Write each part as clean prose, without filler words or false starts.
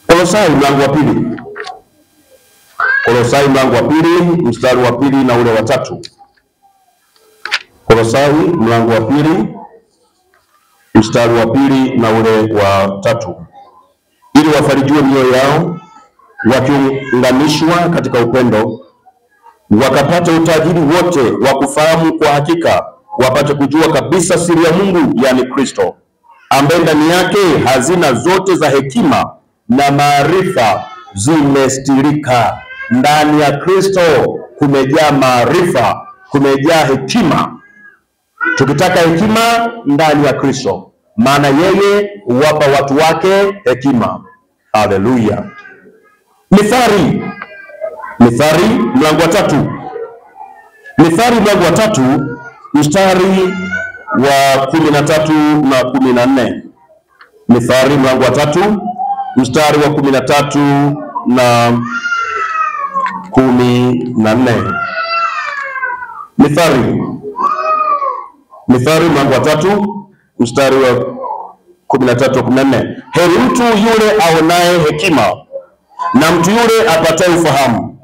Kolosai mlango wa pili. Kolosai mlango wa pili mstari wa pili na ule wa tatu. Kolosai mlango wa pili mstari wa pili na ule wa tatu. Ili wafarijiwe mioyo yao, wakiunganishwa katika upendo, wakapata utajiri wote wa kufahamu kwa hakika, wapate kujua kabisa siri ya Mungu, yani Kristo, ambaye ndani yake hazina zote za hekima na maarifa zimestirika. Ndani ya Kristo kumejaa maarifa, kumejaa hekima. Tukitaka hekima ndani ya Kristo, maana yeye huwapa watu wake hekima. Haleluya. Mithali mlango wa tatu. Mithali mlango wa tatu mstari wa 13 na 14. Mithali mlango wa tatu mstari wa 13 na 14. Mithali mlango wa tatu mstari wa 13 na 14. Heri mtu yule aonaye hekima na mtu yule apataye ufahamu.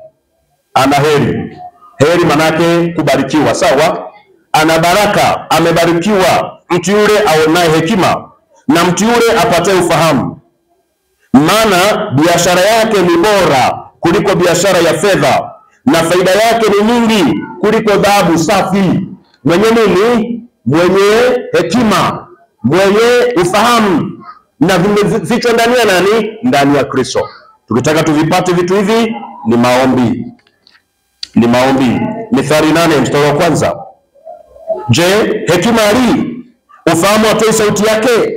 Ana heri. Heri manake kubarikiwa, sawa? Ana baraka, amebarikiwa mtu yule aonaye hekima na mtu yule apataye ufahamu. Maana biashara yake ni bora kuliko biashara ya fedha, na faida yake ni nyingi kuliko dhahabu safi. Mwenye nini? Mwenye hekima, mwenye ufahamu, na vimefichwa ndani ya nani? Ndani ya Kristo. Tukitaka tuvipate vitu hivi ni maombi. Ni maombi. Mithali 8 mstari wa kwanza. Je, hekima ali ufahamu atoe sauti yake?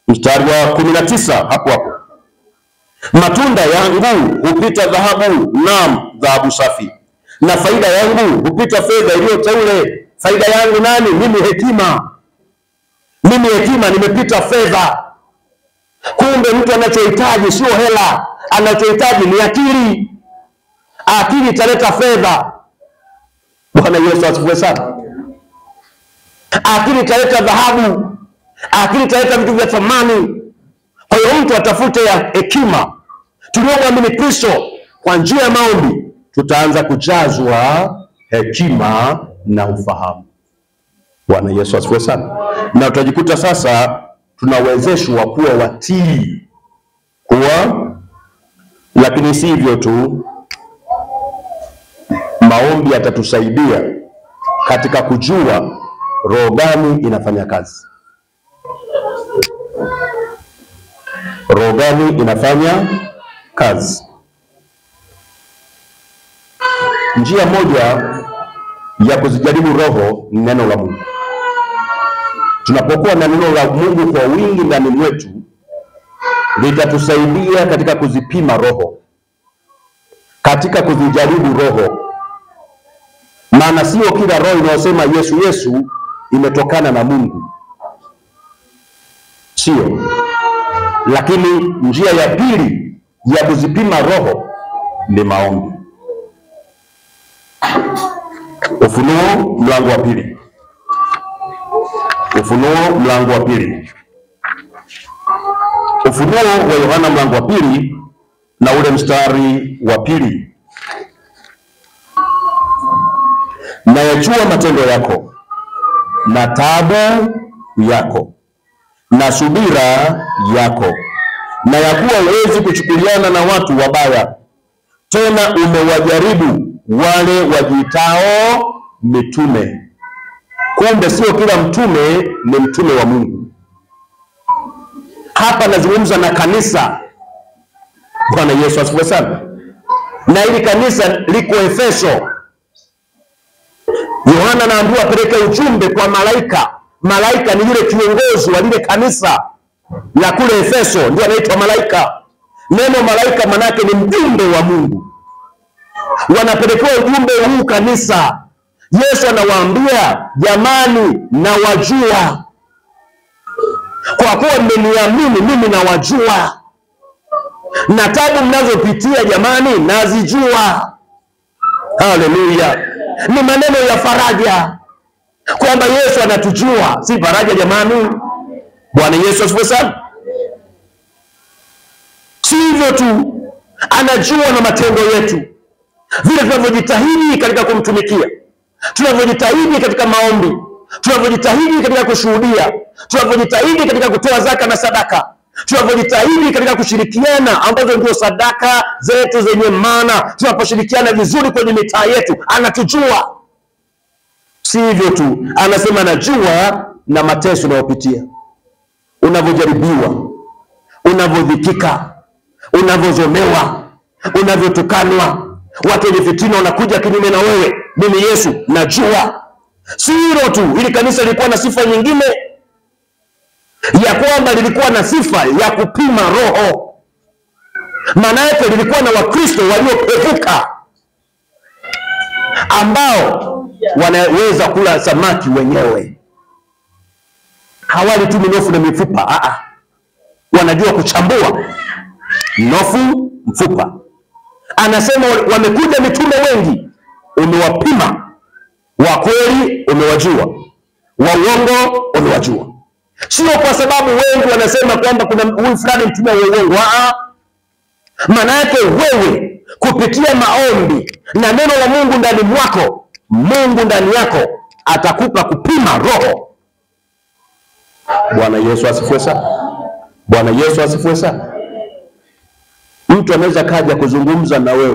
Mstari wa 19 hapo hapo. Matunda yangu hupita dhahabu, naam, dhahabu safi, na faida yangu hupita fedha iliyo teule. Faida yangu nani? Mimi hekima. Mimi hekima nimepita fedha. Kumbe mtu anachohitaji sio hela, anachohitaji ni akili. Akili italeta fedha. Bwana Yesu asifiwe sana. Akili italeta dhahabu, akili italeta vitu vya thamani. Kwa hiyo mtu atafute ya hekima. Tuliomwamini Kristo kwa njia ya maombi, tutaanza kujazwa hekima na ufahamu. Bwana Yesu asifiwe sana. Na tutajikuta sasa tunawezeshwa kuwa watii, lakini si hivyo tu, maombi yatatusaidia katika kujua roho gani inafanya kazi. Roho gani inafanya kazi. Njia moja ya kuzijaribu roho ni neno la Mungu. Tunapokuwa na neno la Mungu kwa wingi ndani mwetu, litatusaidia katika kuzipima roho, katika kuzijaribu roho. Maana sio kila roho inayosema Yesu Yesu imetokana na Mungu, sio. Lakini njia ya pili ya kuzipima roho ni maombi. Ufunuo mlango wa pili. Ufunuo mlango wa pili. Ufunuo wa Yohana mlango wa pili na ule mstari wa pili. Nayajua matendo yako na taabu yako na subira yako, na ya kuwa huwezi kuchukuliana na watu wabaya, tena umewajaribu wale wajiitao mitume. Kumbe sio kila mtume ni mtume wa Mungu. Hapa nazungumza na kanisa. Bwana Yesu asifiwe sana. Na hili kanisa liko Efeso. Yohana anaambiwa apeleke ujumbe kwa malaika. Malaika ni yule kiongozi wa lile kanisa la kule Efeso, ndio anaitwa malaika. Neno malaika manake ni mjumbe wa Mungu. Wanapelekewa ujumbe huu kanisa. Yesu anawaambia, jamani, nawajua. Kwa kuwa mmeniamini mimi nawajua. Na taabu mnazopitia jamani nazijua. Haleluya. Ni maneno ya faraja. kwamba Yesu anatujua. Si faraja jamani? Bwana Yesu asifiwe sana. Si hivyo tu, anajua na matendo yetu, vile tunavyojitahidi katika kumtumikia, tunavyojitahidi katika maombi, tunavyojitahidi katika kushuhudia, tunavyojitahidi katika kutoa zaka na sadaka, tunavyojitahidi katika kushirikiana, ambazo ndio sadaka zetu zenye maana. Tunaposhirikiana vizuri kwenye mitaa yetu, anatujua. Si hivyo tu, anasema anajua na mateso unayopitia, unavyojaribiwa, unavyodhikika, unavyozomewa, unavyotukanwa, watu wenye fitina wanakuja kinyume na wewe. Mimi Yesu najua. Si hilo tu, ili kanisa lilikuwa na sifa nyingine ya kwamba lilikuwa na sifa ya kupima roho. Maana yake lilikuwa na Wakristo waliopevuka, ambao wanaweza kula samaki wenyewe. Hawali tu minofu na mifupa, wanajua kuchambua mnofu, mfupa. Anasema wamekuja mitume wengi, umewapima, wa kweli umewajua, wa uongo umewajua. Sio kwa sababu wengi wanasema kwamba kuna huyu fulani mtume wa uongo. Maana yake wewe kupitia maombi na neno la Mungu ndani mwako, Mungu ndani yako atakupa kupima roho. Bwana Yesu asifiwe sana. Bwana Yesu asifiwe sana. Mtu anaweza kaja kuzungumza na wewe